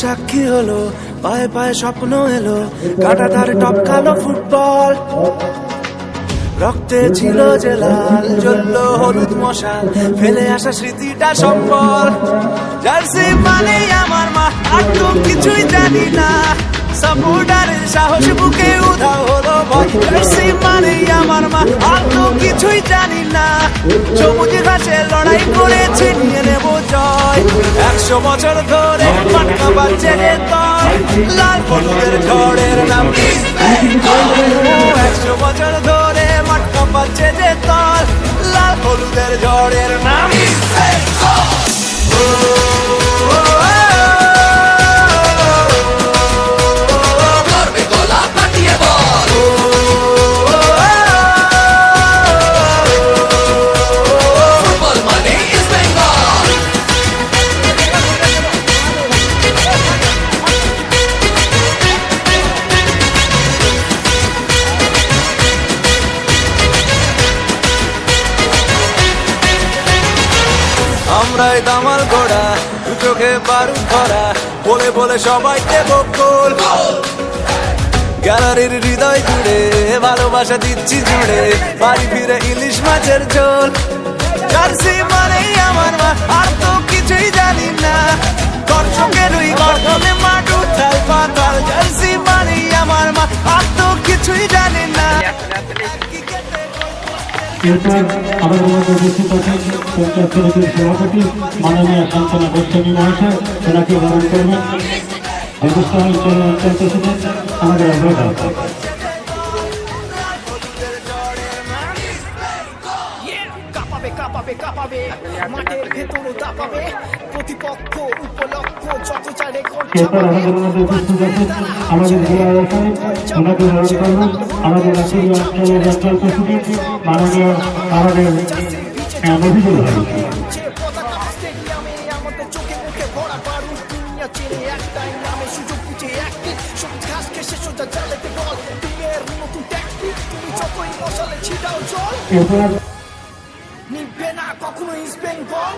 সাক্ষী হলো, পায়ে পায়ে স্বপ্ন এলো, কাঁটাতার টপকালো ফুটবল। রক্তে ছিল যে লাল, জ্বললো হলুদ মশাল, ফেলে আসা স্মৃতিটা সম্বল। জার্সি মানেই আমার মা, আর তো কিছুই জানি না, সাপোর্টারের সাহস বুকে উধাও হলো ভয়। জার্সি মানেই আমার মা, আর তো কিছুই জানি না, সবুজ ঘাসে লড়াই করেছি, নিয়ে নেব জয়। 100 বছর ধরে মাটকা বাজছে যে দল, লাল হলুদের ঝড়ের নাম ইস্ট বেঙ্গল। 100 বছর ধরে মাটকা বাজছে যে দল, লাল হলুদের ঝড়ের নাম ইস্ট বেঙ্গল। আমরাই দামাল ঘোড়া, দু চোখে বারুদ ভরা, বলে বলে সবাইকে বকুল। গ্যালারির হৃদয় জুড়ে ভালোবাসা দিচ্ছি জুড়ে, বাড়ি ফিরে ইলিশ মাছের ঝোল। জার্সি মানেই আমার মা, আর তো কিছুই জানি না, দর্শকের ওই গঠনে মাঠ উঠাল পাতাল। জার্সি মানেই আমার মা, আর তো কিছুই জানি না। এরপর আমাদের মধ্যে উপস্থিত আছেন পঞ্চায়েত সমিতির সভাপতি মাননীয় শান্তনা গোস্বামী মহাশয়, ওনাকে বরণ করবেন। ব্যবস্থা অঞ্চল প্রেসিডেন্ট আমাদের অগ্রগাম। কাঁপাবে কাঁপাবে কাঁপাবে, মাঠের ভেতরে দাপাবে, প্রতিপক্ষ উপলক্ষ যত চারে এরপর আমাদের মধ্যে উপস্থিত আছেন আমাদের জেলা ব্যবসায়ী, ওনাকে বরণ করবেন আমাদের রাষ্ট্রীয় অঞ্চলের অঞ্চল প্রেসিডেন্ট মাননীয় আমাদের মফিজুল ভাই। আমাদের চোখে মুখে ভরা বারুদ, দুনিয়া চেনে একটাই নামে, সুযোগ বুঝে একটি সবুজ ঘাস ঘেসে সোজা জালেতে বল। টিমের নতুন ট্যাকটিক, তুমি যতই মশালে ছিটাও জল, নিবে না কখনো ইস্ট বেঙ্গল,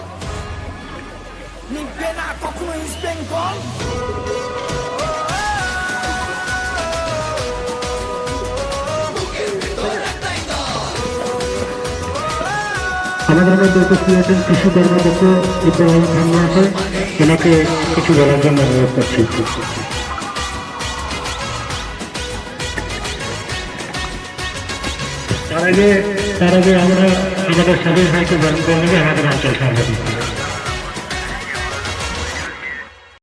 নিবে না কখনো ইস্ট বেঙ্গল। আমাদের মধ্যে উপস্থিত আছেন কৃষি কর্মদক্ষ ইব্রাহিম খান মহাশয়, ওনাকে কিছু বলার জন্য অনুরোধ করছি। তার আগে আমরা আমাদের সাবেক ভাইকে বরণ করে নেবে আমাদের অঞ্চল সভাপতি।